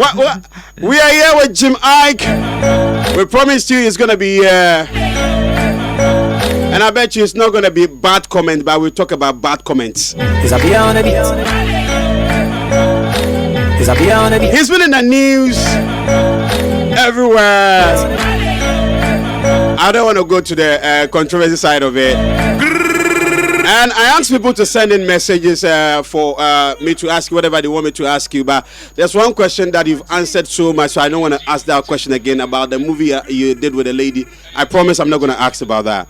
What? We are here with Jim Iyke. We promised you it's gonna be and I bet you it's not gonna be bad comment, but we'll talk about bad comments. He's been in the news everywhere. I don't want to go to the controversy side of it. And I asked people to send in messages for me to ask you whatever they want me to ask you. But there's one question that you've answered so much, so I don't want to ask that question again about the movie you did with a lady. I promise I'm not going to ask about that.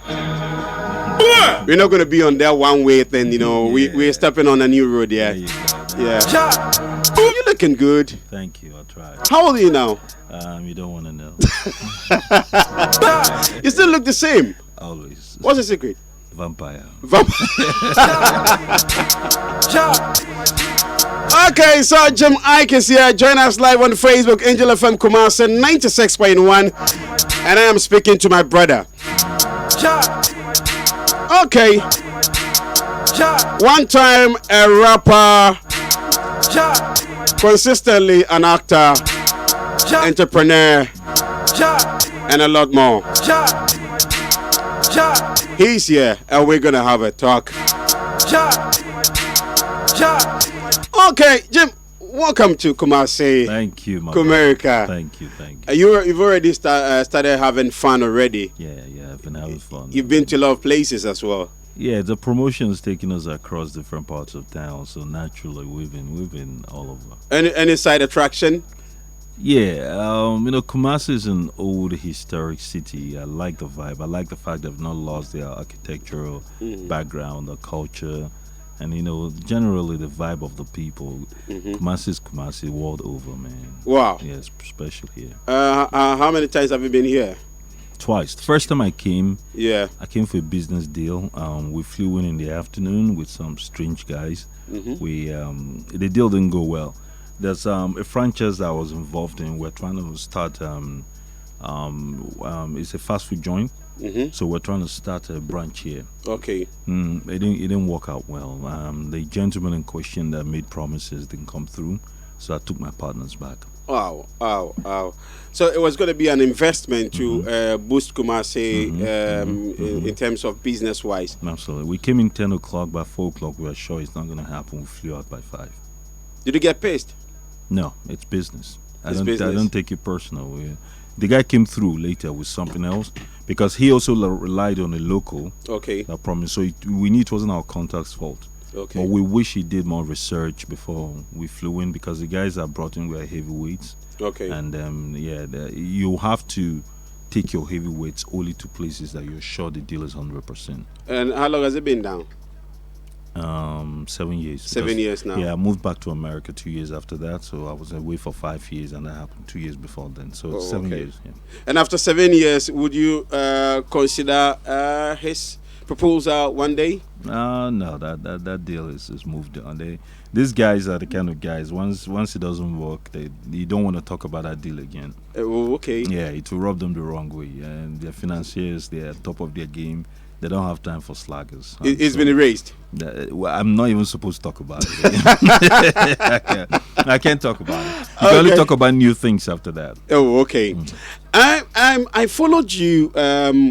We're not going to be on that one way thing, you know. We're stepping on a new road, yeah. Yeah. You're looking good. Thank you, I'll try. How old are you now? You don't want to know. You still look the same. Always. What's the secret? Vampire. Okay, so Jim Iyke is here. Join us live on Facebook, Angel FM Kumasi 96.1. And I am speaking to my brother. Okay. One time a rapper, consistently an actor, entrepreneur, and a lot more. He's here, and we're gonna have a talk. Okay, Jim, welcome to Kumasi. Thank you, my Kumerica. Thank you. You've already started having fun already. Yeah, I've been having fun. You've been to a lot of places as well. Yeah, the promotion is taking us across different parts of town, so naturally we've been all over. Any side attraction? Yeah, Kumasi is an old historic city. I like the vibe. I like the fact they've not lost their architectural background, the culture, and generally the vibe of the people. Kumasi is Kumasi world over, man. Wow. Yeah, it's special here. How many times have you been here? Twice. The first time I came, I came for a business deal. We flew in the afternoon with some strange guys. The deal didn't go well. There's a franchise that I was involved in. We're trying to start. It's a fast food joint, so we're trying to start a branch here. Okay. It didn't work out well. The gentleman in question that made promises didn't come through, so I took my partners back. Wow. So it was going to be an investment to boost Kumasi in terms of business-wise. Absolutely. We came in 10 o'clock. By 4 o'clock, we were sure it's not going to happen. We flew out by 5. Did you get pissed? No, it's business. I Business. don't take it personal. The guy came through later with something else because he also relied on a local. Okay. That promised. So we knew it wasn't our contact's fault. Okay. But we wish he did more research before we flew in because the guys that brought in were heavyweights. Okay. And you have to take your heavyweights only to places that you're sure the deal is 100%. And how long has it been down? 7 years. 7 years now. Yeah, I moved back to America 2 years after that, so I was away for 5 years, and that happened 2 years before then. So 7 years. Yeah. And after 7 years, would you consider his proposal one day? No, that deal is moved on. These guys are the kind of guys. Once it doesn't work, you don't want to talk about that deal again. Okay. Yeah, it will rub them the wrong way. And their financiers, they're top of their game. They don't have time for slackers. It's been erased. I'm not even supposed to talk about it. I can't talk about it. You can only talk about new things after that. Oh, okay. I followed you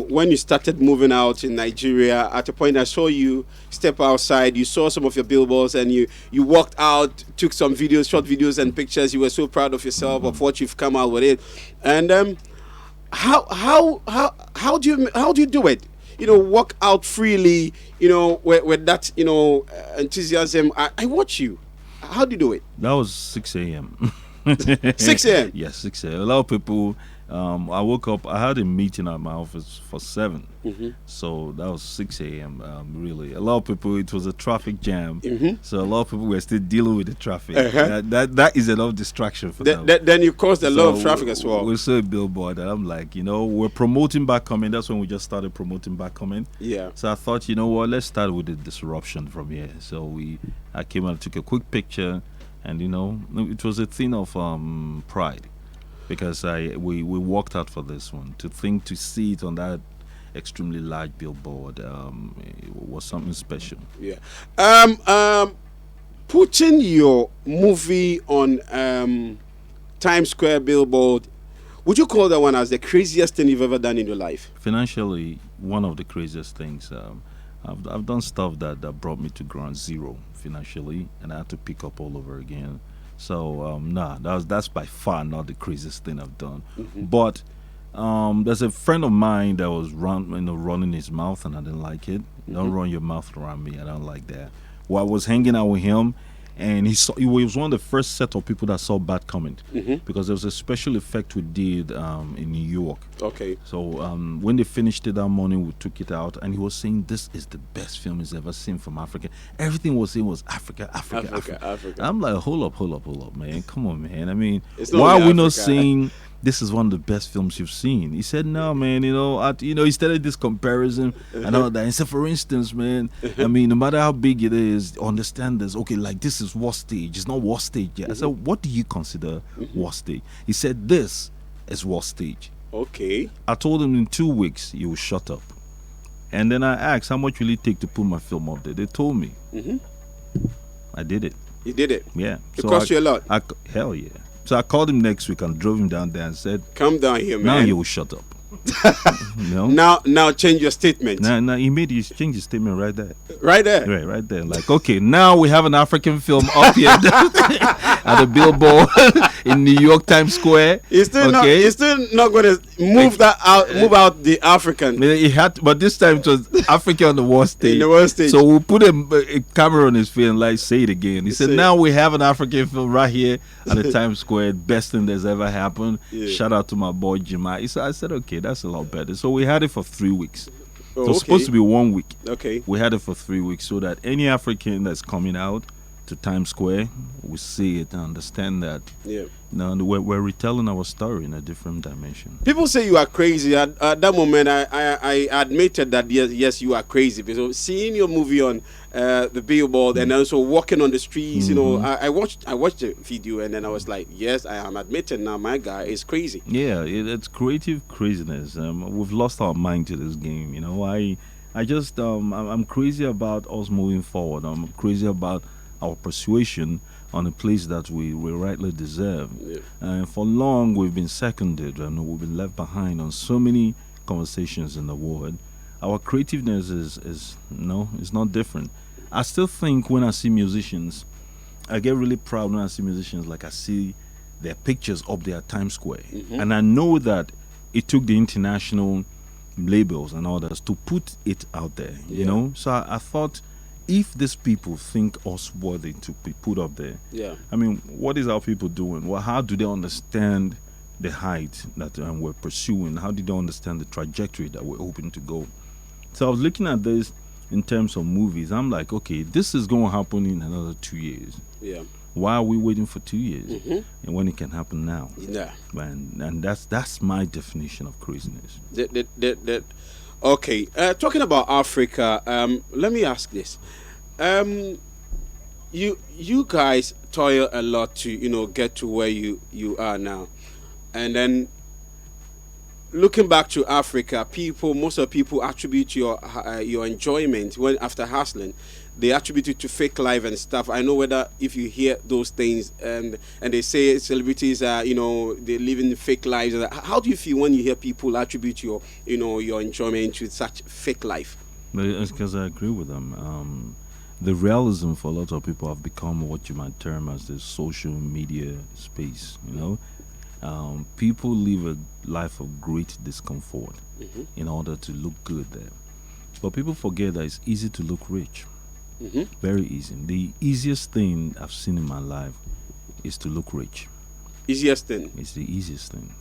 when you started moving out in Nigeria. At a point, I saw you step outside. You saw some of your billboards, and you walked out, took some videos, short videos and pictures. You were so proud of yourself of what you've come out with it. And how do you do it? Walk out freely, with that, enthusiasm. I watch you. How do you do it? That was 6 a.m. 6 a.m.? Yes, 6 a.m. A lot of people, I woke up, I had a meeting at my office for 7. So that was 6 a.m. Really. A lot of people, it was a traffic jam. So a lot of people were still dealing with the traffic. That is enough distraction for them. Then you caused a lot of traffic as well. We saw a billboard and I'm like, we're promoting back coming. That's when we just started promoting back coming. Yeah. So I thought, let's start with the disruption from here. So I came and took a quick picture and, it was a thing of pride. Because we walked out for this one. To see it on that extremely large billboard it was something special. Yeah. Putting your movie on Times Square billboard. Would you call that one as the craziest thing you've ever done in your life? Financially, one of the craziest things. I've done stuff that brought me to ground zero financially, and I had to pick up all over again. So nah, that's by far not the craziest thing I've done. But there's a friend of mine that was running his mouth, and I didn't like it. Don't run your mouth around me. I don't like that. Well, I was hanging out with him, and he was one of the first set of people that saw bad comment, because there was a special effect we did in New York. Okay. So when they finished it that morning, we took it out, and he was saying this is the best film he's ever seen from Africa. Everything was saying was Africa. Africa. I'm like, hold up, man. Come on, man. I mean, It's not why are only we not Africa. saying this is one of the best films you've seen? He said, no, man. He started this comparison and all that. He said, for instance, man, I mean, no matter how big it is, understand this. Okay, like this is war stage. It's not war stage yet. I said, what do you consider war stage? He said, this is war stage. Okay. I told him in 2 weeks he will shut up. And then I asked, how much will it take to put my film up there? They told me. I did it. You did it. Yeah. It cost you a lot. Hell yeah. So I called him next week and drove him down there and said, Come down here, now man. you will shut up. Now change your statement. Now he changed his statement right there. Right there. Right there. Like, okay, now we have an African film up here at the billboard in New York Times Square. He's still not going to move out the African. He had, but this time it was Africa on the war stage. In the war stage. So we put a camera on his face and like say it again. He said, Say it. now we have an African film right here at the Times Square. Best thing that's ever happened. Yeah. Shout out to my boy Jemai. I said, okay, that's a lot better. So we had it for 3 weeks. Oh, So it's supposed to be 1 week. Okay. We had it for 3 weeks so that any African that's coming out to Times Square will see it and understand that Yeah. we're retelling our story in a different dimension. People say you are crazy. At that moment, I admitted that yes, you are crazy. Because seeing your movie on the billboard and also walking on the streets, I watched the video and then I was like, yes, I am admitting now my guy is crazy. Yeah, it's creative craziness. We've lost our mind to this game. I'm crazy about us moving forward. I'm crazy about our persuasion on a place that we rightly deserve. Yeah. And for long, we've been seconded and we've been left behind on so many conversations in the world. Our creativeness is not different. I still think when I see musicians, I get really proud when I see musicians, like I see their pictures up there at Times Square. And I know that it took the international labels and others to put it out there, you Yeah. know? So I thought, if these people think us worthy to be put up there, Yeah. I mean, what is our people doing? Well, how do they understand the height that we're pursuing? How do they understand the trajectory that we're hoping to go? So I was looking at this in terms of movies. I'm like, okay, this is going to happen in another 2 years. Yeah. Why are we waiting for 2 years? And when it can happen now? Yeah. And that's my definition of craziness. Okay. Talking about Africa, let me ask this. You guys toil a lot to get to where you are now, and then looking back to Africa, most of the people attribute your enjoyment when after hustling, they attribute it to fake life and stuff. I know whether if you hear those things and they say celebrities are they live in fake lives. How do you feel when you hear people attribute your enjoyment to such fake life? It's because I agree with them. The realism for a lot of people have become what you might term as the social media space. People live a life of great discomfort in order to look good there. But people forget that it's easy to look rich. Very easy. The easiest thing I've seen in my life is to look rich. Easiest thing. It's the easiest thing.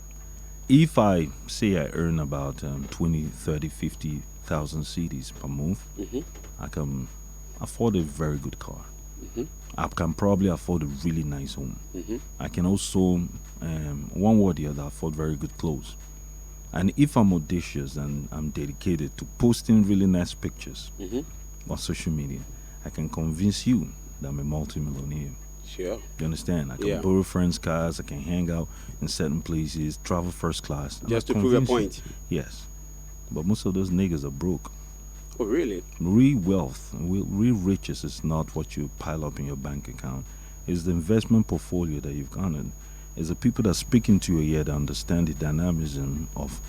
If I say I earn about 20, 30, 50,000 cedis per month, I can afford a very good car. I can probably afford a really nice home. I can also, one way or the other, afford very good clothes. And if I'm audacious and I'm dedicated to posting really nice pictures on social media, I can convince you that I'm a multi-millionaire. Sure. You understand? I can borrow friends' cars, I can hang out in certain places, travel first class. Just to prove a point. Yes. But most of those niggas are broke. Oh, really? Real wealth, real riches is not what you pile up in your bank account. It's the investment portfolio that you've garnered. is the people that speak into your ear that understand the dynamism of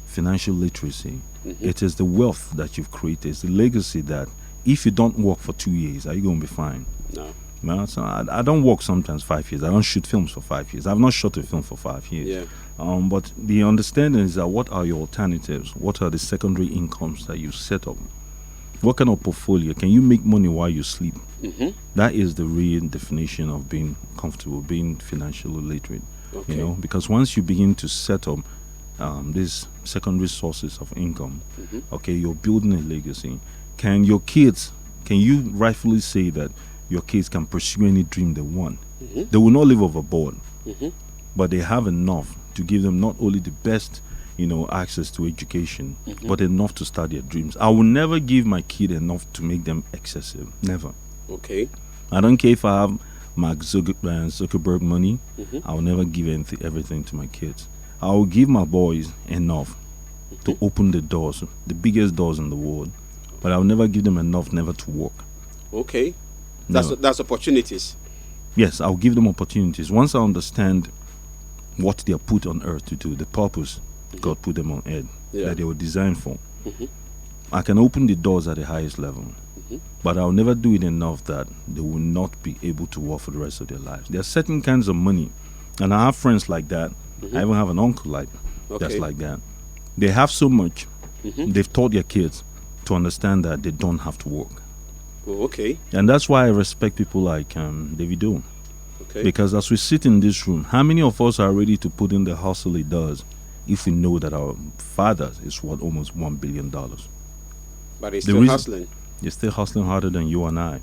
financial literacy. It is the wealth that you've created. It's the legacy that if you don't work for 2 years, are you going to be fine? No. No, so I don't work sometimes 5 years. I don't shoot films for 5 years. I've not shot a film for 5 years. Yeah. But the understanding is that what are your alternatives? What are the secondary incomes that you set up? What kind of portfolio? Can you make money while you sleep? That is the real definition of being comfortable, being financially literate. Okay. You know, because once you begin to set up these secondary sources of income, okay, you're building a legacy. Can you rightfully say that your kids can pursue any dream they want? They will not live overboard, but they have enough to give them not only the best, access to education, but enough to start their dreams. I will never give my kid enough to make them excessive. Never. Okay. I don't care if I have Mark Zuckerberg money. I will never give everything to my kids. I will give my boys enough to open the doors, the biggest doors in the world, but I will never give them enough never to work. Okay. Never. That's opportunities. Yes, I'll give them opportunities. Once I understand what they are put on earth to do, the purpose God put them on earth, that they were designed for, I can open the doors at the highest level. But I'll never do it enough that they will not be able to work for the rest of their lives. There are certain kinds of money, and I have friends like that. I even have an uncle that's like that. They have so much, they've taught their kids to understand that they don't have to work. Oh, okay. And that's why I respect people like Davido. Okay. Because as we sit in this room, how many of us are ready to put in the hustle he does if we know that our father is worth almost $1 billion? But he's still hustling. He's still hustling harder than you and I.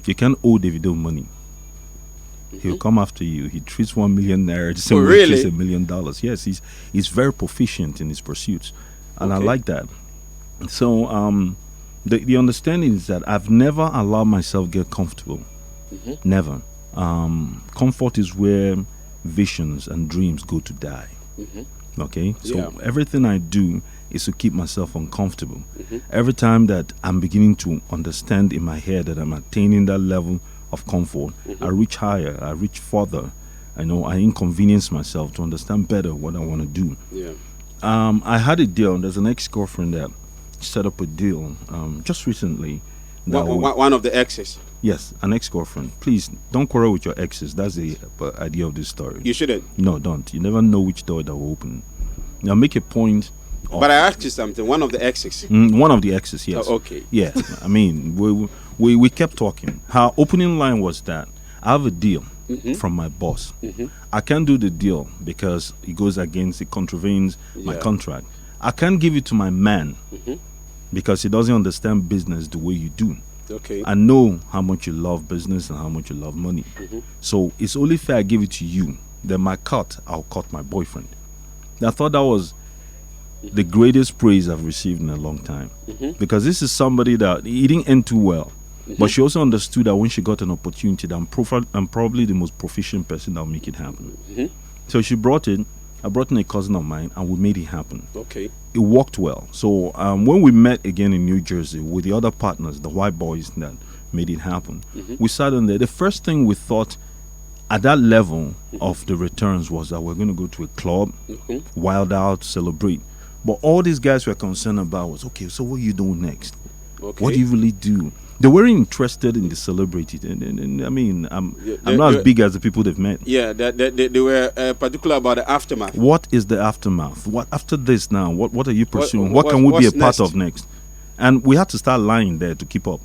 You can't owe Davido money. He'll come after you. He treats 1 million naira the same way he treats $1 million. Yes, he's very proficient in his pursuits, and I like that. So the understanding is that I've never allowed myself get comfortable. Never. Comfort is where visions and dreams go to die. Okay, so everything I do is to keep myself uncomfortable. Every time that I'm beginning to understand in my head that I'm attaining that level of comfort, I reach higher, I reach further. I inconvenience myself to understand better what I want to do. I had a deal. There's an ex-girlfriend that set up a deal just recently. One of the exes. Yes, an ex-girlfriend. Please don't quarrel with your exes. That's the idea of this story. You shouldn't. No, don't. You never know which door that will open. Now make a point. But I asked you something. One of the exes. One of the exes, yes. Oh, okay. Yeah. I mean, we kept talking. Her opening line was that I have a deal from my boss. I can't do the deal because it goes against, it contravenes my contract. I can't give it to my man because he doesn't understand business the way you do. Okay. I know how much you love business and how much you love money. So it's only fair I give it to you. Then I'll cut my boyfriend. I thought that was the greatest praise I've received in a long time. Because this is somebody that he didn't end too well. But she also understood that when she got an opportunity, that I'm probably the most proficient person that will make it happen. So she brought it. I brought in a cousin of mine, and we made it happen. Okay. It worked well. So when we met again in New Jersey with the other partners, the white boys that made it happen, we sat in there. The first thing we thought at that level of the returns was that we're going to go to a club, wild out, celebrate. But all these guys were concerned about was, okay, so what are you doing next? Okay. What do you really do? They weren't interested in the celebrity. And I mean, I'm not as big as the people they've met. Yeah, they were particular about the aftermath. What is the aftermath? What after this now? What are you pursuing? What can we be a part of next? And we had to start lying there to keep up.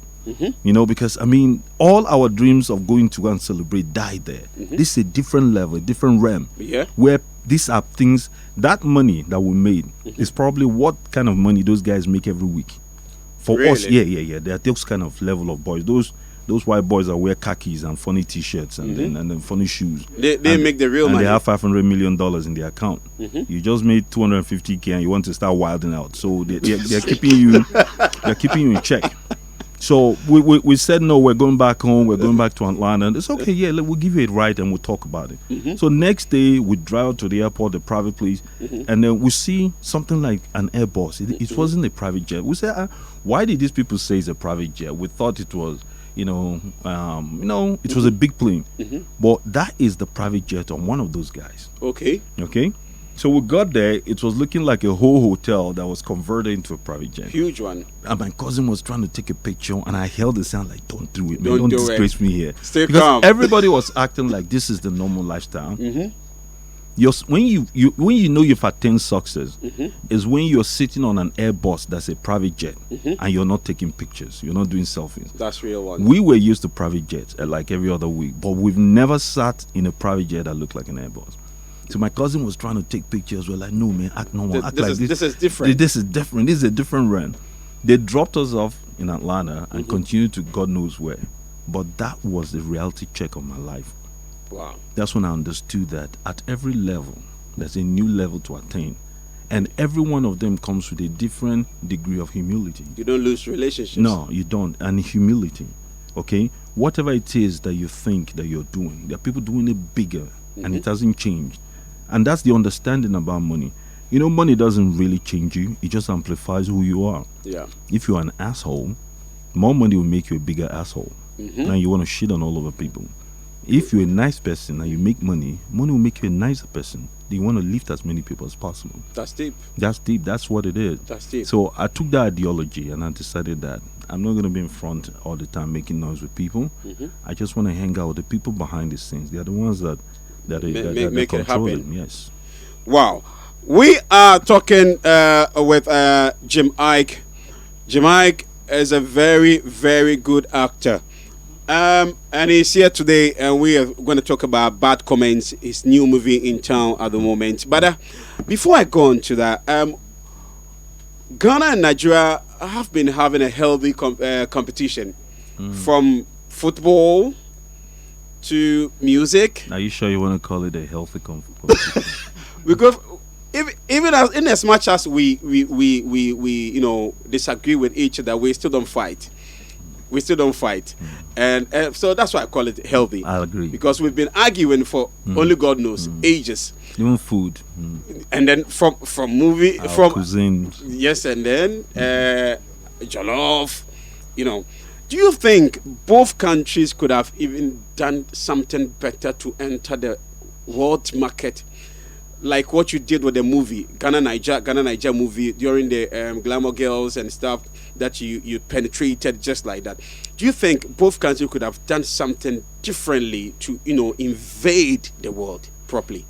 Because I mean, all our dreams of going to go and celebrate died there. This is a different level, a different realm. Where these are things, that money that we made is probably what kind of money those guys make every week. For us, yeah. There are those kind of level of boys. Those white boys that wear khakis and funny T-shirts and then funny shoes. They make the real money. And they have $500 million in their account. You just made $250K and you want to start wilding out. So they're keeping you. They're keeping you in check. So we said no. We're going back home. We're going back to Atlanta. And it's okay. Yeah, we'll give you a ride and we'll talk about it. So next day we drive to the airport, the private place, and then we see something like an Airbus. It wasn't a private jet. We said, why did these people say it's a private jet? We thought it was, It was a big plane. But that is the private jet on one of those guys. Okay. Okay. So we got there. It was looking like a whole hotel that was converted into a private jet. Huge one. And my cousin was trying to take a picture, and I held the sound like, "Don't do it, man! Don't Don't do disgrace me here." Stay because calm. everybody was acting like this is the normal lifestyle. When you know you've attained success, is when you're sitting on an Airbus that's a private jet, and you're not taking pictures, you're not doing selfies. That's real one. We were used to private jets like every other week, but we've never sat in a private jet that looked like an Airbus. So my cousin was trying to take pictures. We're like, no, man, act normal. Act like this. This is different. This is different. This is a different run. They dropped us off in Atlanta and continued to God knows where. But that was the reality check of my life. Wow. That's when I understood that at every level, there's a new level to attain. And every one of them comes with a different degree of humility. You don't lose relationships. No, you don't. And humility, okay? Whatever it is that you think that you're doing, there are people doing it bigger, and it hasn't changed. And that's the understanding about money. Money doesn't really change you. It just amplifies who you are. Yeah. If you're an asshole, more money will make you a bigger asshole. And you want to shit on all over people. If you're a nice person and you make money, money will make you a nicer person. You want to lift as many people as possible. That's deep. That's deep. That's what it is. That's deep. So I took that ideology and I decided that I'm not going to be in front all the time making noise with people. I just want to hang out with the people behind the scenes. They are the ones that make it happen. Yes. Wow. We are talking with Jim Iyke. Jim Iyke is a very, very good actor. And he's here today, and we are going to talk about Bad Comments, his new movie in town at the moment. But before I go on to that, Ghana and Nigeria have been having a healthy competition from football to music. Are you sure you want to call it a healthy competition? Because even as much as we disagree with each other, we still don't fight. And so that's why I call it healthy. I agree. Because we've been arguing for only God knows ages. Even food. And then from movie Our from cuisine. Yes, and then jollof. Do you think both countries could have even done something better to enter the world market, like what you did with the movie Ghana Niger movie during the Glamour Girls and stuff that you penetrated just like that? Do you think both countries could have done something differently to invade the world properly?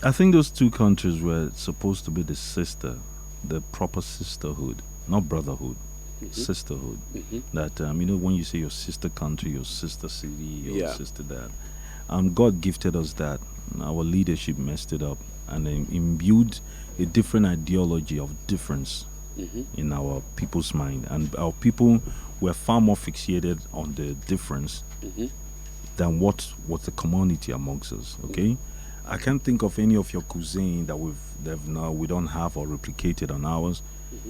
I think those two countries were supposed to be the proper sisterhood, not brotherhood. Sisterhood. That when you say your sister country, your sister city, your sister that, God gifted us that. Our leadership messed it up and then imbued a different ideology of difference in our people's mind, and our people were far more fixated on the difference than what was the community amongst us. Okay. I can't think of any of your cuisine that we don't have or replicated on ours.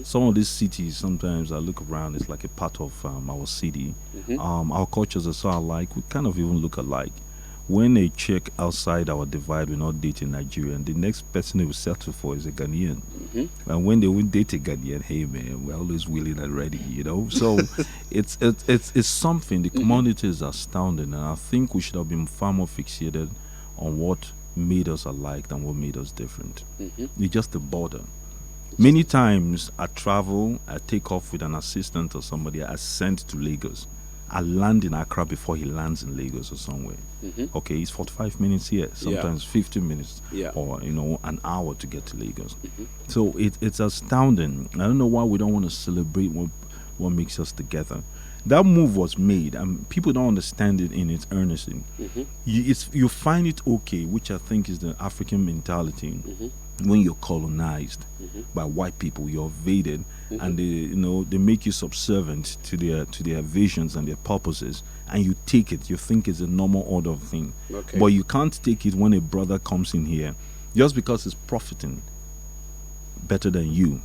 Some of these cities, sometimes I look around, it's like a part of our city. Our cultures are so alike, we kind of even look alike. When a chick outside our divide will not date a Nigerian, the next person they will settle for is a Ghanaian. And when they will date a Ghanaian, hey man, we're always willing and ready, So it's something. The community is astounding, and I think we should have been far more fixated on what made us alike than what made us different. It's just the border. Many times I travel, I take off with an assistant or somebody I sent to Lagos. I land in Accra before he lands in Lagos or somewhere. Okay, it's 45 minutes here, sometimes 15 minutes, or an hour to get to Lagos. So it's astounding. I don't know why we don't want to celebrate what makes us together. That move was made, and people don't understand it in its earnestness. You find it okay, which I think is the African mentality. When you're colonized by white people, you're invaded, and they make you subservient to their visions and their purposes, and you take it. You think it's a normal order of thing, but you can't take it when a brother comes in here just because he's profiting better than you.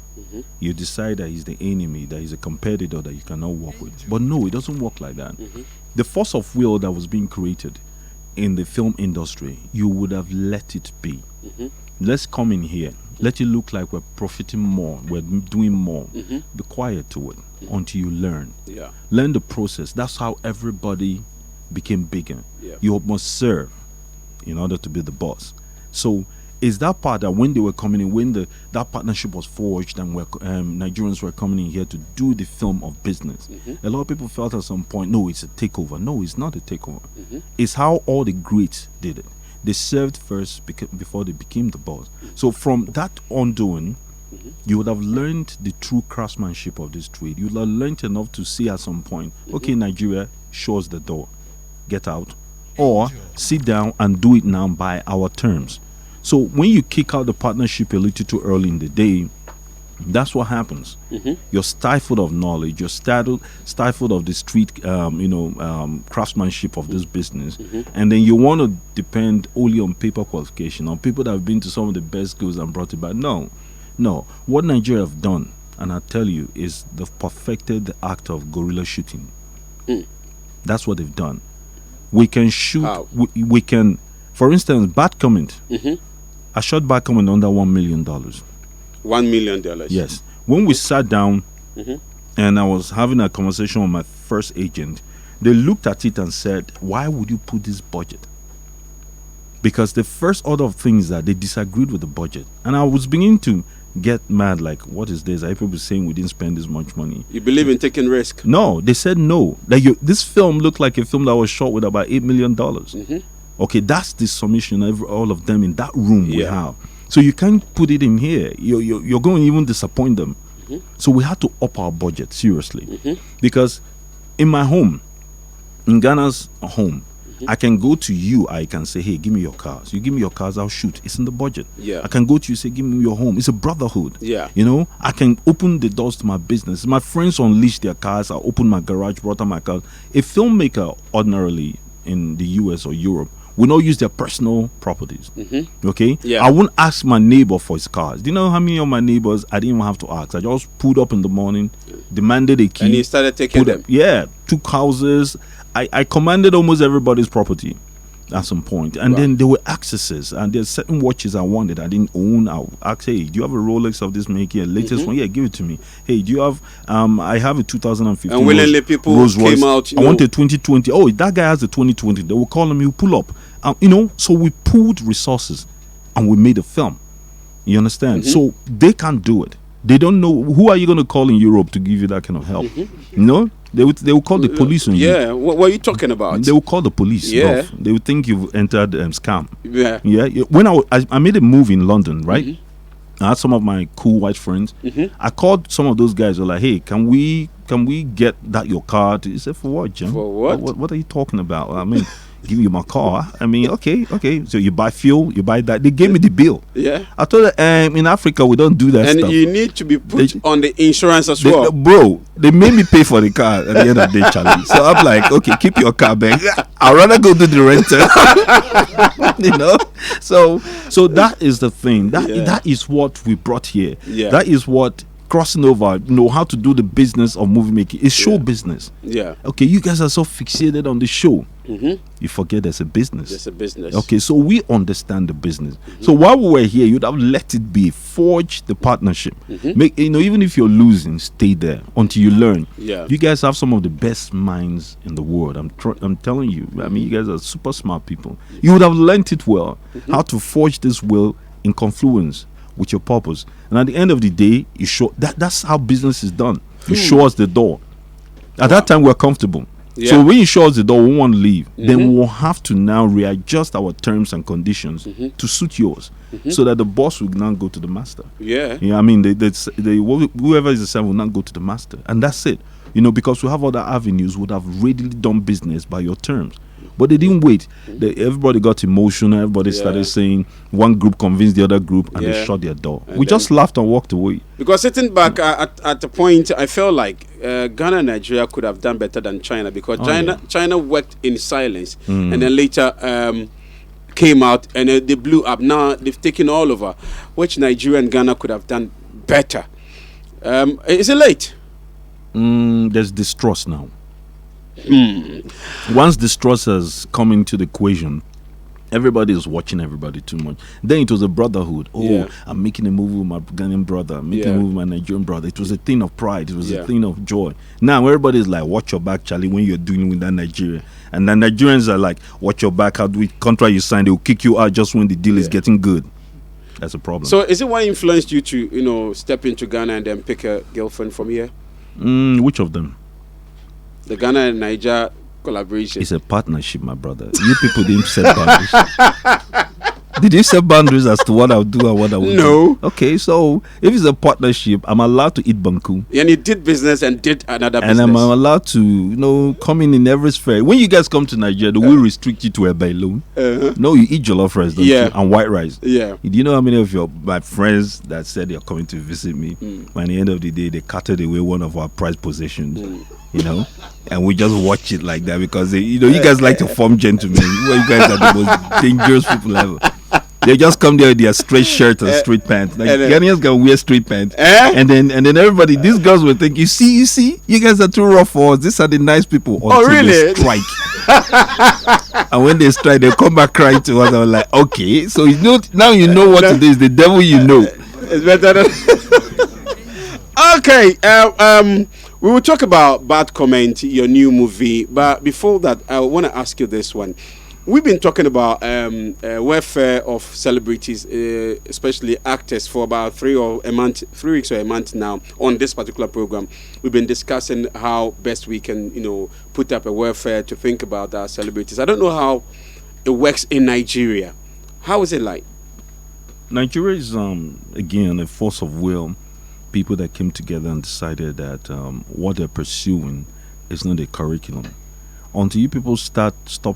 You decide that he's the enemy, that he's a competitor that you cannot work with. But no, it doesn't work like that. The force of will that was being created in the film industry, you would have let it be. Let's come in here. Let it look like we're profiting more. We're doing more. Be quiet to it until you learn. Yeah. Learn the process. That's how everybody became bigger. Yeah. You must serve in order to be the boss. So is that part that when they were coming in, when that partnership was forged and Nigerians were coming in here to do the film of business, a lot of people felt at some point, no, it's a takeover. No, it's not a takeover. It's how all the greats did it. They served first before they became the boss. So from that undoing, you would have learned the true craftsmanship of this trade. You would have learned enough to see at some point, okay, Nigeria, show us the door. Get out. Or sit down and do it now by our terms. So when you kick out the partnership a little too early in the day, that's what happens. You're stifled of knowledge. You're stifled of the street, craftsmanship of this business, and then you want to depend only on paper qualification, on people that have been to some of the best schools and brought it back. No. What Nigeria have done, and I tell you, is they've perfected the act of guerrilla shooting. That's what they've done. We can shoot. We can, for instance, bad comment. I shot back comment under $1 million. $1 million. Yes. When we sat down and I was having a conversation with my first agent, they looked at it and said, why would you put this budget? Because the first order of things that they disagreed with the budget. And I was beginning to get mad, like, what is this? Are people saying we didn't spend this much money? You believe in taking risk? No, they said no. Like this film looked like a film that was shot with about $8 million. Okay, that's the summation of all of them in that room we have. So you can't put it in here. You're going to even disappoint them. So we had to up our budget, seriously. Because in my home, in Ghana's home, I can go to you, I can say, hey, give me your cars. You give me your cars, I'll shoot. It's in the budget. Yeah. I can go to you, say, give me your home. It's a brotherhood. Yeah. You know, I can open the doors to my business. My friends unleash their cars. I open my garage, brought out my cars. A filmmaker, ordinarily in the US or Europe, will not use their personal properties. Okay? Yeah. I won't ask my neighbor for his cars. Do you know how many of my neighbors I didn't even have to ask? I just pulled up in the morning, demanded a key. And he started taking them. Took houses. I commanded almost everybody's property at some point. And then there were accesses. And there's certain watches I wanted I didn't own. I'll ask, hey, do you have a Rolex of this make here? Latest one? Yeah, give it to me. Hey, do you have, I have a 2015 and willingly people Rolls Royce. Came out. I want a 2020. Oh, that guy has a 2020. They will call him, he'll pull up. So we pooled resources and we made a film. You understand? So they can't do it. They don't know. Who are you going to call in Europe to give you that kind of help? They will call the police on you. Yeah, what are you talking about? They will call the police. Yeah. They will think you've entered scam. Yeah. Yeah. When I made a movie in London, right? I had some of my cool white friends. I called some of those guys. Were like, hey, can we get that your card? He said, for what, Jim? For what? What are you talking about? I mean, give you my car. I mean, okay. So you buy fuel, you buy that. They gave me the bill. Yeah. I told them, in Africa we don't do that and stuff. You need to be put on the insurance as well. Bro, they made me pay for the car at the end of the day, Charlie. So I'm like, okay, keep your car back. I'd rather go do the rental. So that is the thing. That is what we brought here. Yeah. That is what crossing over, how to do the business of movie making. It's show business. Yeah. Okay, you guys are so fixated on the show. You forget there's a business. There's a business. Okay, so we understand the business. So while we were here, you'd have let it be. Forge the partnership. Make even if you're losing, stay there until you learn. Yeah. You guys have some of the best minds in the world. I'm telling you. I mean, you guys are super smart people. You would have learned it well, how to forge this will in confluence with your purpose. And at the end of the day, you show that's how business is done. You show us the door. At that time, we're comfortable. Yeah. So when you show us the door, we want to leave. Then we'll have to now readjust our terms and conditions to suit yours, so that the boss will now go to the master. Yeah. I mean, whoever is the servant will not go to the master, and that's it. Because we have other avenues, would have readily done business by your terms. But they didn't wait. Everybody got emotional. Everybody started saying one group convinced the other group, and they shut their door. And we just laughed and walked away. Because sitting back at the point, I felt like Ghana and Nigeria could have done better than China, because China worked in silence, and then later came out and they blew up. Now they've taken all over, which Nigeria and Ghana could have done better. Is it late? There's distrust now. Once distrust has come into the equation, Everybody is watching everybody too much. Then it was a brotherhood. Oh, I'm making a movie with my Ghanaian brother. I'm making a movie with my Nigerian brother. It was a thing of pride. It was a thing of joy. Now everybody is like, watch your back, Charlie, when you're doing with that Nigeria. And the Nigerians are like, watch your back. How do we contract you sign? They will kick you out just when the deal is getting good. That's a problem. So is it what influenced you to, step into Ghana and then pick a girlfriend from here? Which of them? The Ghana and Niger collaboration. It's a partnership, my brother. You people didn't set boundaries. Did you set boundaries as to what I'll do and what I will do? Okay, so if it's a partnership, I'm allowed to eat banku. And you did business and did another business. And I'm allowed to, come in every sphere. When you guys come to Nigeria, they will restrict you to a bailon. No, you eat jollof rice, don't you? And white rice. Yeah. Do you know how many of my friends that said they're coming to visit me, by the end of the day, they carted away one of our prized possessions, and we just watch it like that because, you guys like to form gentlemen. You guys are the most dangerous people ever. They just come there with their straight shirt and straight pants. Like Ghanaians can wear straight pants, and then everybody, these girls will think, you see, you guys are too rough for us. These are the nice people. Until really? They strike, and when they strike, they come back crying to us. I'm like, okay, so now you know what it is. The devil, It's better than. Okay, we will talk about Bad Comment, your new movie, but before that, I want to ask you this one. We've been talking about welfare of celebrities, especially actors, for about 3 weeks or a month now on this particular program. We've been discussing how best we can, put up a welfare to think about our celebrities. I don't know how it works in Nigeria. How is it like? Nigeria is, again, a force of will. People that came together and decided that what they're pursuing is not a curriculum. Until you people stop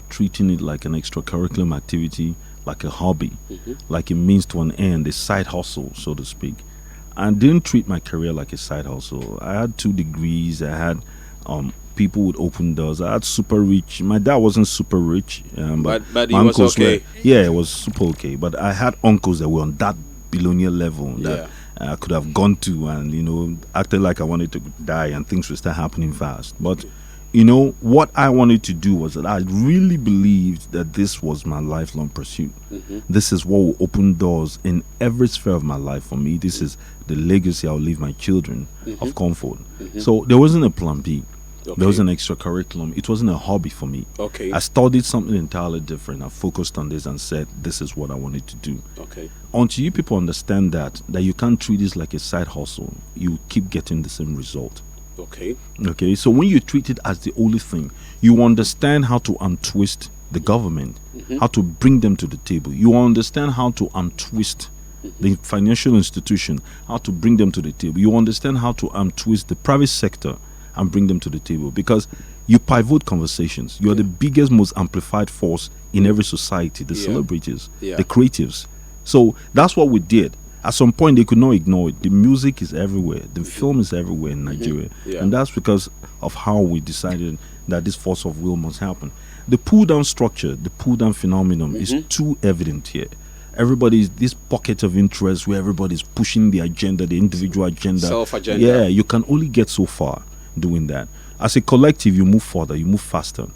treating it like an extracurricular activity, like a hobby, like a means to an end, a side hustle, so to speak. I didn't treat my career like a side hustle. I had 2 degrees. I had people would open doors. I had super rich. My dad wasn't super rich, but he was okay. It was super okay. But I had uncles that were on that billionaire level that I could have gone to and acted like I wanted to die, and things would start happening fast. But what I wanted to do was that I really believed that this was my lifelong pursuit. This is what will open doors in every sphere of my life for me. This is the legacy I'll leave my children of comfort. So there wasn't a plan B. Okay. There was an extracurriculum. It wasn't a hobby for me. Okay. I studied something entirely different. I focused on this and said, this is what I wanted to do. Okay. Until you people understand that you can't treat this like a side hustle, you keep getting the same result. Okay, so when you treat it as the only thing, you understand how to untwist the government, how to bring them to the table. You understand how to untwist the financial institution, how to bring them to the table. You understand how to untwist the private sector and bring them to the table, because you pivot conversations. You are the biggest, most amplified force in every society, the celebrities, the creatives. So that's what we did. At some point, they could not ignore it. The music is everywhere. The film is everywhere in Nigeria. And that's because of how we decided that this force of will must happen. The pull-down structure, the pull-down phenomenon is too evident here. Everybody's this pocket of interest where everybody's pushing the agenda, the individual agenda. Self-agenda. Yeah, you can only get so far doing that. As a collective, you move further, you move faster.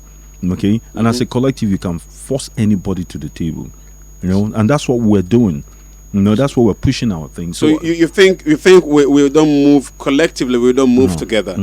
Okay? And as a collective, you can force anybody to the table. And that's what we're doing. That's what we're pushing our thing. So you think we don't move collectively, we don't move together?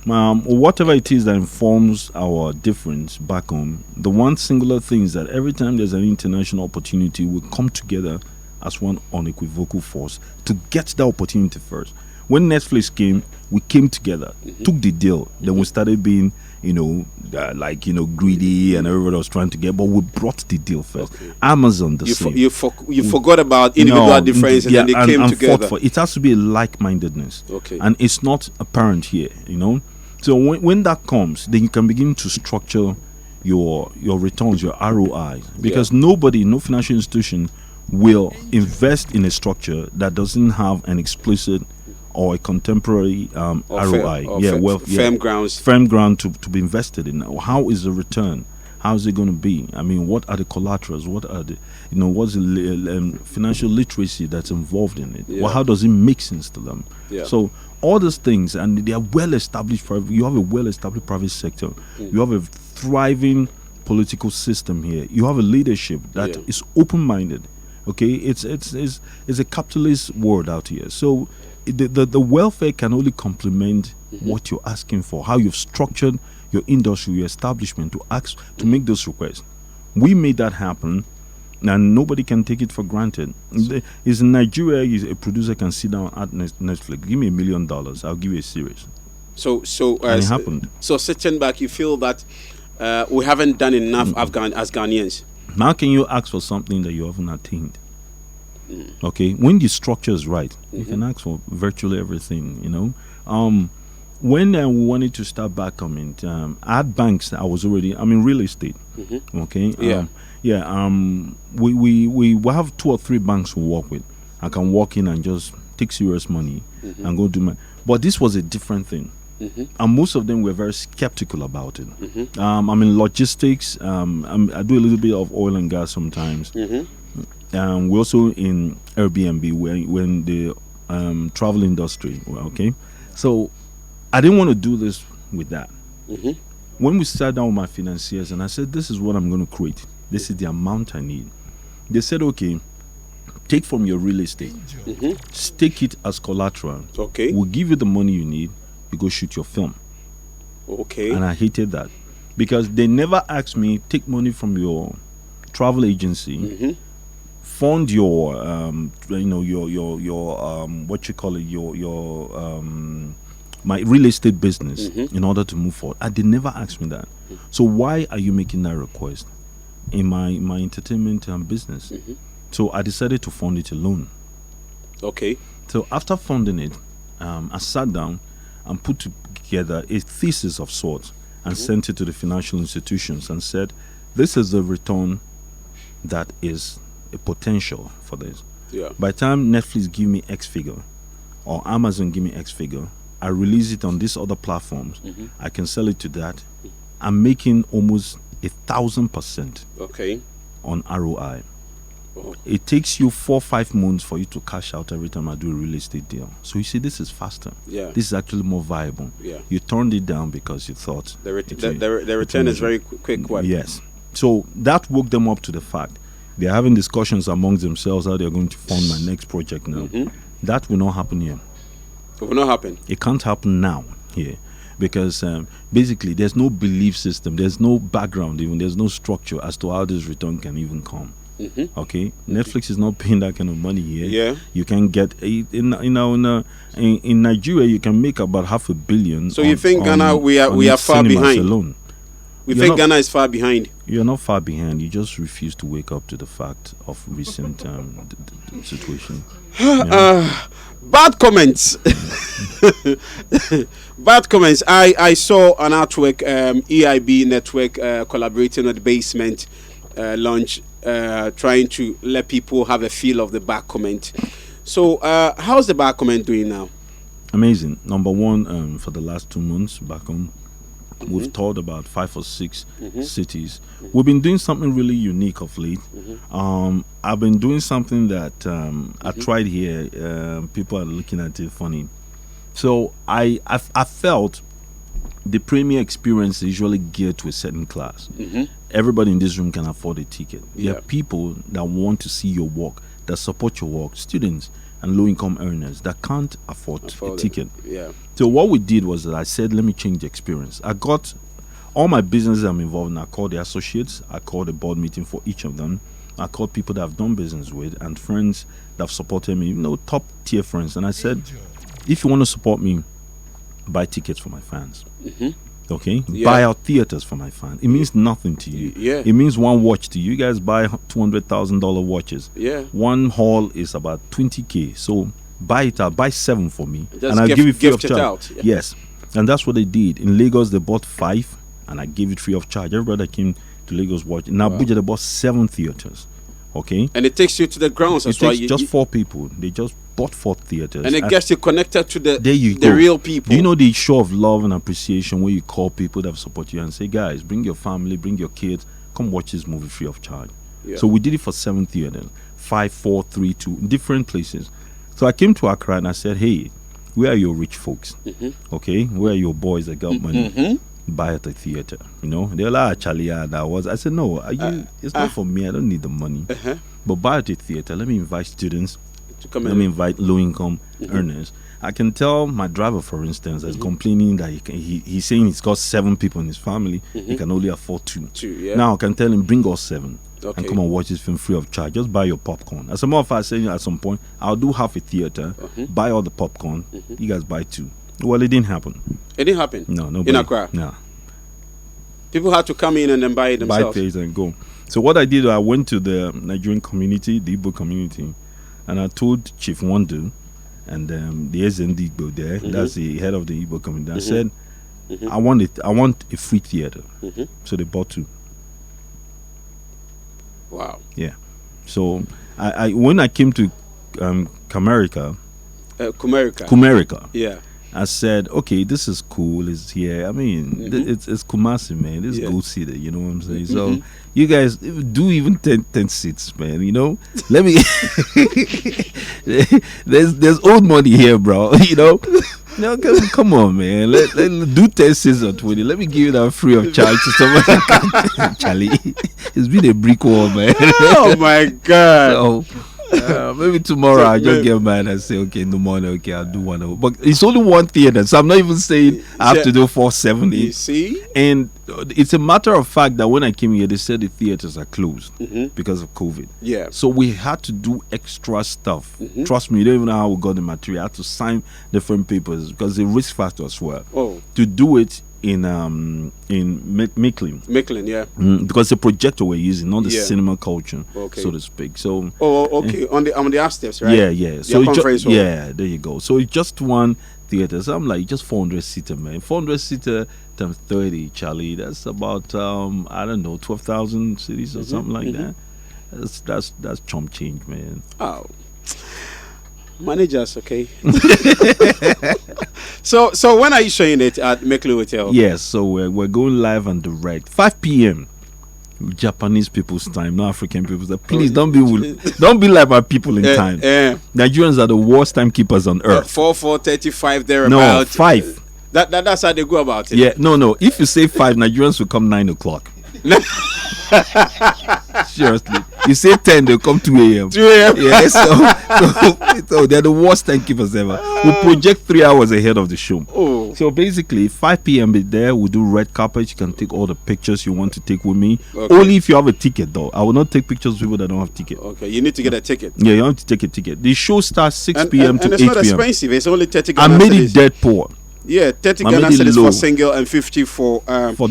Whatever it is that informs our difference back home, the one singular thing is that every time there's an international opportunity, we come together as one unequivocal force to get that opportunity first. When Netflix came, we came together, took the deal, then we started being greedy, and everybody was trying to get, but we brought the deal first. Okay. Amazon, the same. You forgot about individual differences, and they came together. It has to be a like-mindedness. Okay. And it's not apparent here, So when that comes, then you can begin to structure your returns, your ROI, because no financial institution will invest in a structure that doesn't have an explicit or a contemporary ROI, firm ground to be invested in. How is the return? How is it going to be? I mean, what are the collaterals? What are the, what's the financial literacy that's involved in it? Well, how does it make sense to them? So all those things, and they are well established. You have a well established private sector. You have a thriving political system here. You have a leadership that is open-minded. Okay, it's a capitalist world out here. So the welfare can only complement what you're asking for, how you've structured your industry, your establishment to make those requests. We made that happen, and nobody can take it for granted. Is in Nigeria, a producer can sit down at Netflix, give me $1 million, I'll give you a series. So and it happened. So sitting back, you feel that we haven't done enough as Ghanaians. How can you ask for something that you haven't attained? Okay, when the structure is right, you can ask for virtually everything. When we wanted to start back coming, I had banks. I was already. I'm in real estate. Okay. We have 2 or 3 banks we work with. I can walk in and just take serious money and go do my. But this was a different thing. And most of them were very skeptical about it. I'm in logistics. I do a little bit of oil and gas sometimes. We're also in Airbnb when the travel industry. Okay, so I didn't want to do this with that. When we sat down with my financiers and I said, this is what I'm going to create. This is the amount I need. They said, okay, take from your real estate, stake it as collateral. Okay, we'll give you the money you need. You go shoot your film. Okay. And I hated that because they never asked me, take money from your travel agency, fund your what you call it, your my real estate business in order to move forward. They never asked me that. So why are you making that request in my entertainment business? So I decided to fund it alone. Okay. So after funding it, I sat down and put together a thesis of sorts and sent it to the financial institutions and said, this is the return that is a potential for this. By the time Netflix give me X figure or Amazon give me X figure, I release it on these other platforms. I can sell it to that. I'm making almost 1,000% on ROI. It takes you 4 or 5 months for you to cash out every time I do a real estate deal. So you see, this is faster. This is actually more viable. You turned it down because you thought the return is very quick one. Yes. So that woke them up to the fact they're having discussions amongst themselves how they're going to fund my next project now. That will not happen here. It will not happen. It can't happen now here because basically there's no belief system, there's no background, even there's no structure as to how this return can even come. Okay, Netflix is not paying that kind of money here. You can get in Nigeria you can make about $500 million. So you think Ghana we are far behind? Alone. We think Ghana is far behind. You're not far behind. You just refuse to wake up to the fact of recent situation. Bad comments. Bad comments. I saw an artwork, EIB network collaborating with Basement launch, trying to let people have a feel of the bad comment. So how's the bad comment doing now? Amazing. Number one, for the last 2 months back home, we've toured about 5 or 6 cities. We've been doing something really unique of late. I've been doing something that I tried here. People are looking at it funny. So I felt the premier experience is usually geared to a certain class. Everybody in this room can afford a ticket. There are people that want to see your work, that support your work, students and low-income earners that can't afford a ticket. So what we did was that I said, let me change the experience. I got all my businesses I'm involved in. I called the associates. I called a board meeting for each of them. I called people that I've done business with and friends that have supported me, top tier friends. And I said, if you want to support me, buy tickets for my fans. Okay? Buy out theaters for my fans. It means nothing to you. It means one watch to you. You guys buy $200,000 watches. One hall is about $20,000. So buy it out. Buy 7 for me. And I'll give you free of charge. Yes. And that's what they did. In Lagos, they bought 5 and I gave it free of charge. Everybody that came to Lagos watched. In Abuja, they bought 7 theaters. Okay? And it takes you to the grounds. It takes just 4 people. They just bought 4 theaters. And it gets you connected to the the real people. You know the show of love and appreciation where you call people that support you and say, guys, bring your family, bring your kids, come watch this movie free of charge. So we did it for 7 theaters. 5, 4, 3, 2, different places. So I came to Accra and I said, hey, where are your rich folks? Okay? Where are your boys that got money? buy at the theater. You know, they're like, Charlie, that was. I said, no, it's not for me. I don't need the money. But buy at the theater. Let me invite students. To come Let me invite low-income earners. I can tell my driver, for instance, is complaining that he's saying he's got 7 people in his family. He can only afford 2. Yeah. Now I can tell him, bring us 7 Okay. and come and watch this film free of charge. Just buy your popcorn. As a matter of fact, I said at some point, I'll do half a theater, buy all the popcorn. You guys buy 2. Well, it didn't happen. It didn't happen. No, nobody. In Accra. No. People had to come in and then buy it themselves. Buy things and go. So what I did, I went to the Nigerian community, the Igbo community, and I told Chief Wandu and the SND Igbo there, that's the head of the Igbo community. I said, I want a free theater. So they bought 2. Wow. Yeah. So I when I came to Kumerica, Kumerica. Yeah. I said, okay, this is cool. It's here. I mean, it's Kumasi, man. This is Gold City. You know what I'm saying? So you guys do even 10 seats, man. You know, let me. there's old money here, bro. You know. No, come on, man. Let do 10 seats or 20. Let me give you that free of charge to someone. Charlie, it's been a brick wall, man. Oh my God. So, maybe tomorrow I'll just get mad and say, okay, in the morning, okay, I'll do 1 hour. But it's only 1 theater, so I'm not even saying I have to do 470. You see? And it's a matter of fact that when I came here, they said the theaters are closed because of COVID. Yeah. So we had to do extra stuff. Trust me, you don't even know how we got the material. I had to sign different papers because the risk factor as well. Oh. To do it in Micklin. Micklin, yeah. Because the projector we're using, not the cinema culture, so to speak. So okay. On the upstairs, right? Yeah. So conference hall. there you go. So it's just 1 theater. So I'm like, just 400 seater, man. 400 seater times 30, Charlie. That's about I don't know, 12,000 cities or something like that. That's chump change, man. Oh. Managers, okay. So when are you showing it at Meklu Hotel? Yes, so we're going live and direct 5 p.m. Japanese people's time, not African people's time. Please don't be like my people in time. Nigerians are the worst timekeepers on earth. 4:35 thereabout. No, 5. That's how they go about it. Yeah, no. If you say 5, Nigerians will come 9 o'clock. Seriously, you say 10, they'll come 2 a.m. 2 a.m. Yeah, so they're the worst timekeepers ever. We project 3 hours ahead of the show. Oh. So basically, 5 p.m. is there. We do red carpet. You can take all the pictures you want to take with me. Okay. Only if you have a ticket, though. I will not take pictures with people that don't have ticket. Okay, you need to get a ticket. Yeah, you have to take a ticket. The show starts 6 p.m. to 8 p.m. And it's not expensive. It's only 30 I made it dead poor. Yeah, 30 Ghana cedis for single and 50 for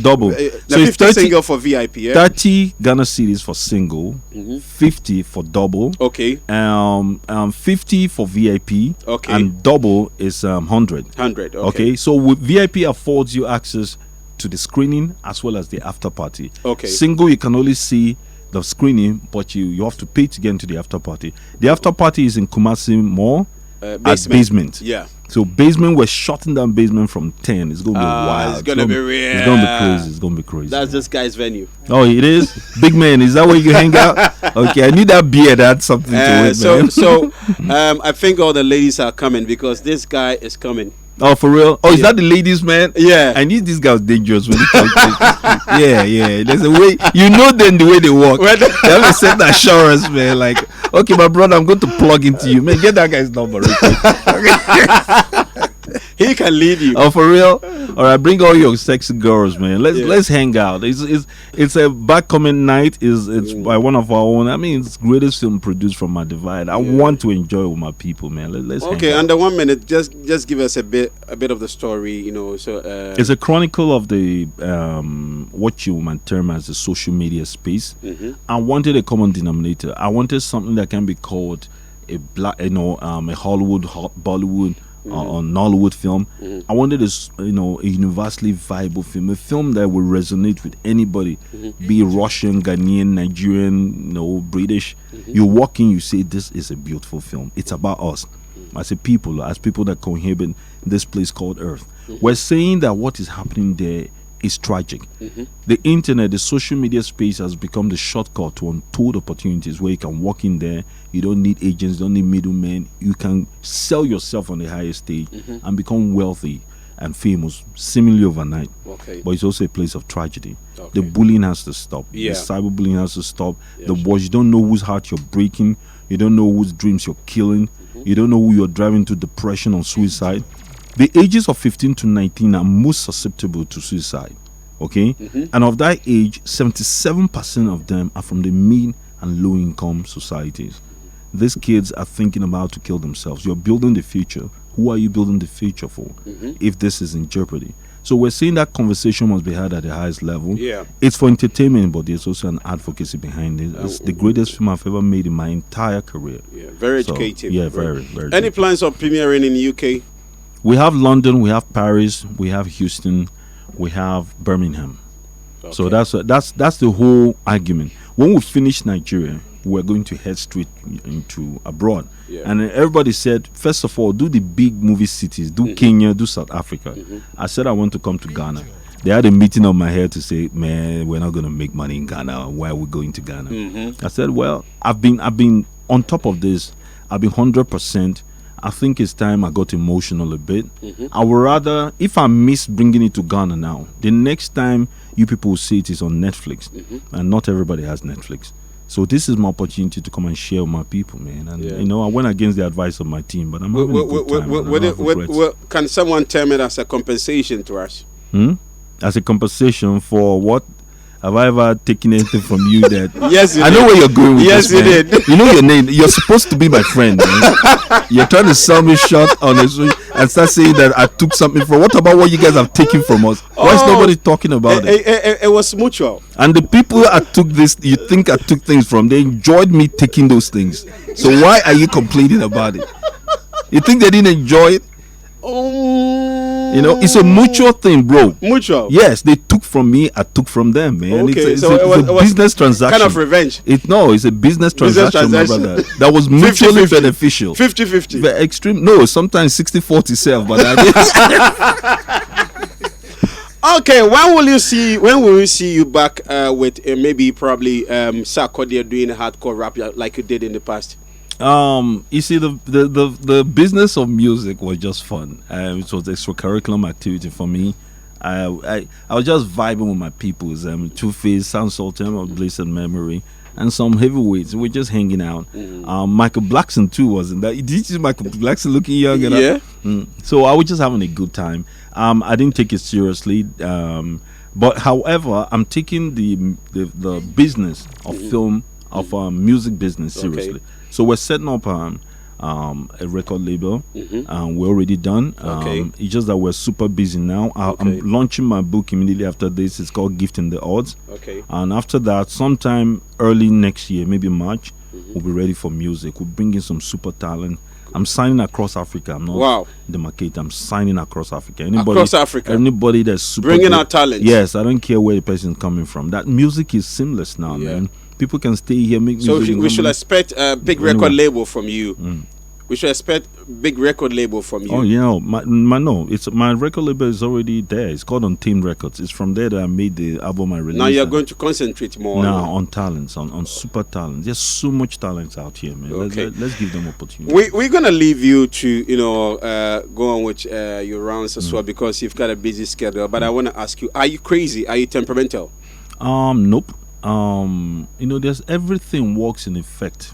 double. So 50 30, single for VIP. Yeah? 30 Ghana cedis for single, 50 for double. Okay. 50 for VIP. Okay. And double is 100. 100. Okay. So with VIP affords you access to the screening as well as the after party. Okay. Single you can only see the screening, but you have to pay to get into the after party. The after party is in Kumasi Mall. Basement. Yeah. So basement, we're shutting down basement from 10. It's gonna be wild. It's gonna be real. It's gonna be crazy. It's gonna be crazy. That's this guy's venue. Oh, it is. Big man, is that where you hang out? Okay, I need that beer. That's something to it, man. So I think all the ladies are coming because this guy is coming. Oh, for real? Oh, is that the ladies, man? Yeah. I knew this guy was dangerous when he comes. Yeah. There's a way. You know them the way they walk. They have a certain assurance, man. Like, okay, my brother, I'm going to plug into you. Man, get that guy's number real quick. He can lead you. Oh, for real? All right, bring all your sexy girls, man. Let's hang out. It's a back comment night. It's by one of our own. I mean, it's greatest film produced from my divide. I want to enjoy with my people, man. Let's hang out. Under 1 minute, just give us a bit of the story, you know. So it's a chronicle of the what you might term as the social media space. I wanted a common denominator. I wanted something that can be called a black, a Hollywood, Bollywood. Or Nollywood film. I wanted a universally viable film, a film that would resonate with anybody, be Russian, Ghanaian, Nigerian, British. You walk in, you say, this is a beautiful film. It's about us as a people, as people that cohabit this place called Earth. We're saying that what is happening there is tragic. The internet, the social media space has become the shortcut to untold opportunities where you can walk in there. You don't need agents, you don't need middlemen. You can sell yourself on the highest stage and become wealthy. and famous seemingly overnight. Okay. But it's also a place of tragedy. Okay. The bullying has to stop. Yeah. The cyberbullying has to stop. Yeah, The sure. boys, you don't know whose heart you're breaking. You don't know whose dreams you're killing. You don't know who you're driving to depression or suicide. The ages of 15 to 19 are most susceptible to suicide. Okay? And of that age, 77% of them are from the mid and low income societies. These kids are thinking about to kill themselves. You're building the future. Who are you building the future for if this is in jeopardy? So we're saying that conversation must be had at the highest level. Yeah. It's for entertainment, but there's also an advocacy behind it. It's the greatest film I've ever made in my entire career. Yeah. Very So, educative. yeah, very, very. Any educative. plans of premiering in the UK? We have London, we have Paris, we have Houston, we have Birmingham. So Okay. that's the whole argument. When we finish Nigeria, we're going to head straight into abroad. Yeah. And then everybody said, first of all, do the big movie cities, do Kenya, do South Africa. I said I want to come to Ghana. They had a meeting on my head to say, man, we're not going to make money in Ghana. Why are we going to Ghana? I said, well, I've been on top of this. I've been 100%. I think it's time I got emotional a bit. I would rather, if I miss bringing it to Ghana now, the next time you people will see it is on Netflix. And not everybody has Netflix. So this is my opportunity to come and share with my people, man. And Yeah. you know, I went against the advice of my team, but I'm having a good time. and I don't have regrets. Can someone term it as a compensation to us? As a compensation for what? Have I ever taken anything from you that? Yes, you I did. know where you're going with Yes, this, you man. did. You know your name. You're supposed to be my friend, man. You're trying to sell me short on this and start saying that I took something from. What about what you guys have taken from us? Why is Oh, nobody talking about it? It was mutual. And the people I took this, you think I took things from, they enjoyed me taking those things. So why are you complaining about it? You think they didn't enjoy it? You know, it's a mutual thing, bro. Mutual. Yes, they took from me, I took from them, man. Okay, It's so a it was business transaction. Kind of revenge. It's a business Business transaction, my transaction. brother. That was mutually 50-50. beneficial. 50-50. The extreme, no, sometimes 60-40 self, but I Okay, when will we see you back with maybe probably Sarkodie doing hardcore rap like you did in the past? you see, the business of music was just fun. It was extracurricular activity for me. I was just vibing with my peoples. Two-Face, Sound Sultan of Blessed Memory, and some heavyweights. We're just hanging out. Michael Blackson too was in that. Did you see Michael Blackson looking young? And Yeah. So I was just having a good time. I didn't take it seriously. But however, I'm taking the business of film, of music business seriously. Okay. So we're setting up a record label. We're already done. Okay. It's just that we're super busy now. Okay. I'm launching my book immediately after this. It's called Gifting the Odds. Okay. And after that, sometime early next year, maybe March, we'll be ready for music. We'll bring in some super talent. I'm signing across Africa. I'm not Wow. the market. I'm signing across Africa. Across Africa. Anybody that's super Bringing good- out talent. Yes, I don't care where the person's coming from. That music is seamless now, Yeah. man. People can stay here, make So music. we should expect a big Anyway. record label from you. We should expect big record label from you. Oh, you know, my record label is already there. It's called Untamed Records. It's from there that I made the album I released. Now you're going to concentrate more now on on talents, on super talents. There's so much talents out here, man. Okay. Let's give them opportunity. We're gonna leave you to go on with your rounds as well because you've got a busy schedule. But I want to ask you: are you crazy? Are you temperamental? Nope. There's everything works in effect.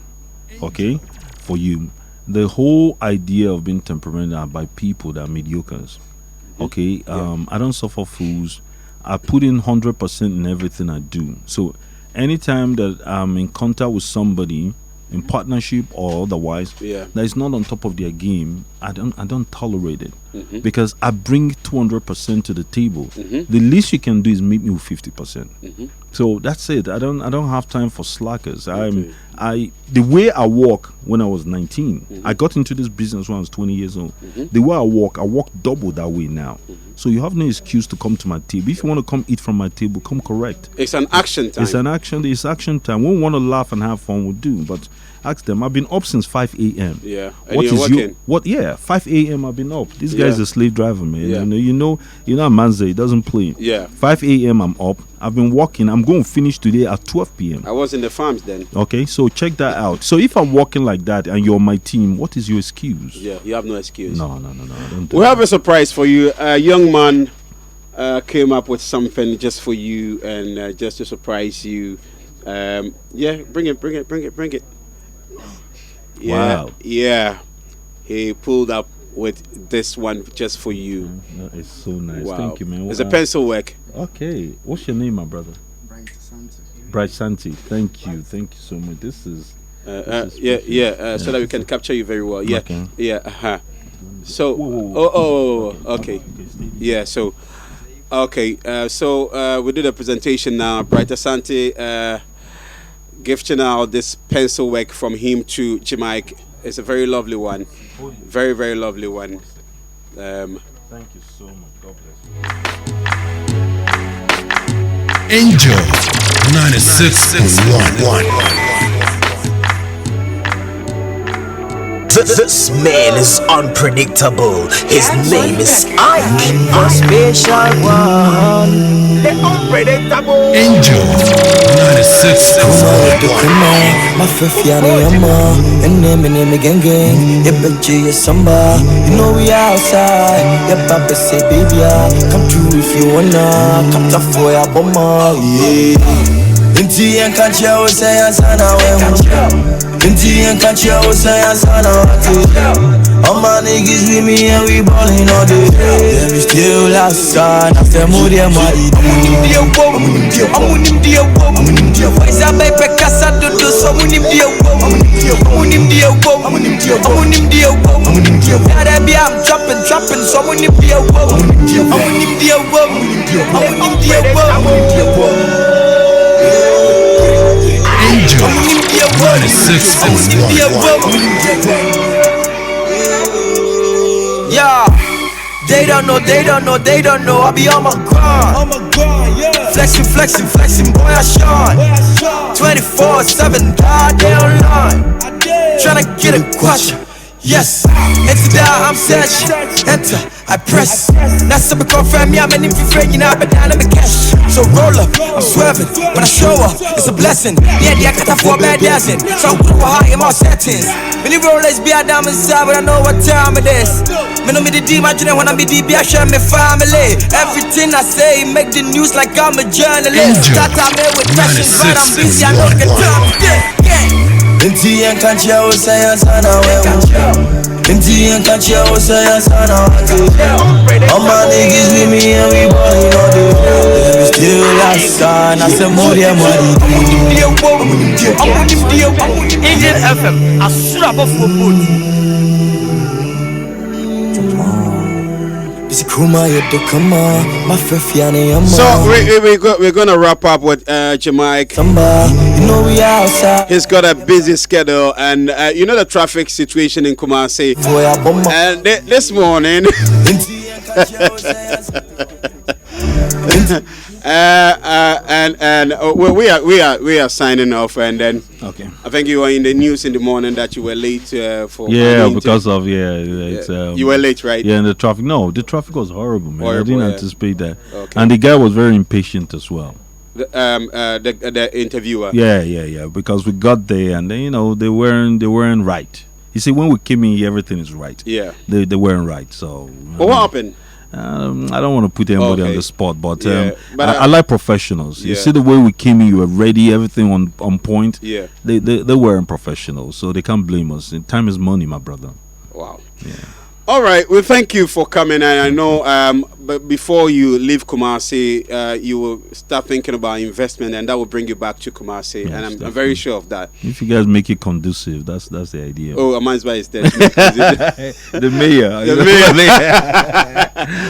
Okay, for you. The whole idea of being temperamental are by people that are mediocres. Okay, I don't suffer fools. I put in 100% in everything I do. So anytime that I'm in contact with somebody in partnership or otherwise that is not on top of their game, I don't tolerate it because I bring 200% to the table. The least you can do is meet me with 50%. So that's it. I don't have time for slackers. The way I walk when I was 19, I got into this business when I was 20 years old. The way I walk double that way now. So you have no excuse to come to my table. If you want to come eat from my table, come correct. It's an action time. It's action time. When we want to laugh and have fun, we'll do. But Ask them. I've been up since 5 a.m. Yeah. And What you're is working? you? What? Yeah, 5 a.m. I've been up. This guy's Yeah. a slave driver, man. Yeah. And you know, Manze, he doesn't play. Yeah. 5 a.m. I'm up. I've been working. I'm going to finish today at 12 p.m. I was in the farms then. Okay, so check that out. So if I'm working like that and you're my team, what is your excuse? Yeah, you have no excuse. No. I don't do We that. have a surprise for you. A young man came up with something just for you and just to surprise you. Yeah, bring it. Yeah, Wow. Yeah. He pulled up with this one just for you. No, it's so nice. Wow. Thank you, man. It's a pencil work. Okay. What's your name, my brother? Bright Santi. Thank you so much. This is So that we can capture you very well. Yeah, Okay. yeah. So, Whoa. okay. Yeah. So, okay. So we did a presentation now. Bright Asante gifting out this pencil work from him to Jamaica. It's a very lovely one. Very, very lovely one. Thank you so much. God bless you. Angel 96.11. This man is unpredictable. His name is Iyke. The special one, the unpredictable. Angel 96.11. My fifiani yama, and name gang gang. Yeah, bet you samba. You know we outside. Yeah, papa say baby, come through if you wanna. Come to for your bomber, yeah. Inti and catch you say sana we. Inti and catch you say sana we. All my niggas with me and we ballin' all day. Them is still outside. After moody and money. I'm winning the award. Why's that baby casa do so winning the award? I'm winning the award. I'm winning the award. I'm dropping so winning the award. I'm winning the award. I'm winning the award. Angel 96.11. Yeah, they don't know. I be on my grind. Yeah. Flexing, boy, I shine. 24/7, God, they online. Tryna get a question. Yes, enter that, I'm searching. Enter, I press. Now some confirm me, I'm an infrared, you know, but down in the cash. So roll up, I'm swerving. When I show up, it's a blessing. Yeah, I got that for a bad dancing. So I'm good with high in my settings. Really rollers be a diamond side, but I know what time it is. Me know me the D, my journey when I be DB, I share me family. Everything I say, make the news like I'm a journalist. Start out me with questions, but I'm busy, I know the time. Yeah. Inti and catch you say sana we. Inti and catch you say sana we. All my niggas with me and we ballin' all day. Them is still outside. I say more than money. I'm winning the award. Indian FM. I should have off for boot. This Kuma yet come on. My fifiani yama. So we're gonna wrap up with Jamaica. Samba, you know we outside. He's got a busy schedule, and you know the traffic situation in Kumasi. For your bomber. And this morning, we are signing off, and then Okay. I think you were in the news in the morning that you were late for. Yeah, because of it's you were late, right? Yeah, and the traffic. No, the traffic was horrible, man. Horrible, I didn't yeah. anticipate that. Okay. And the guy was very impatient as well. The interviewer. Yeah. Because we got there and then, they weren't right. You see, when we came in, everything is right. Yeah. They weren't right. So. But what happened? I don't want to put anybody on the spot, but, Yeah, but I like professionals. You Yeah. see the way we came in, you were ready, everything on point. Yeah. They weren't professionals, so they can't blame us. Time is money, my brother. Wow. Yeah. All right. Well, thank you for coming. And I know, but before you leave Kumasi, you will start thinking about investment, and that will bring you back to Kumasi. Yes, and I'm definitely. very sure of that. If you guys make it conducive, that's the idea. Oh, Amansba is dead. The mayor. The mayor.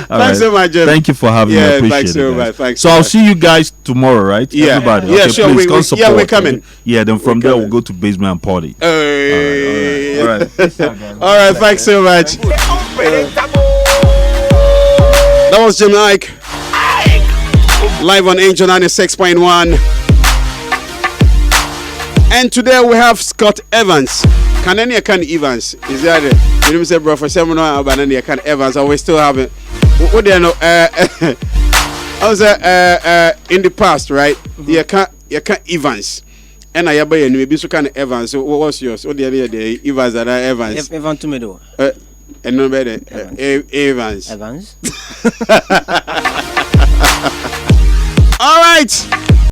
All Thanks right. so much, Jeff. Thank you for having me. I Yeah, appreciate thanks so it, guys. much. Thanks So so I'll much. see you guys tomorrow, right? Yeah. Everybody. Yeah, Okay, sure. Please We- come we- yeah, support. we're coming. Yeah, then from We're there coming. we'll go to basement and party. Hey. All right. Peace out, guys. All right. Thanks so much. That was Jim Iyke. Live on Angel 96.1. And today we have Scott Evans. Can any can Evans? Is that it? You know, say bro for seminar about any can Evans. I we still haven't. What do you know? I was in the past, right? You can't Evans. And I have maybe so can Evans. So what was yours? What the other day? Evans and Evans. Evans to me though. And no better. Evans. Evans. All right.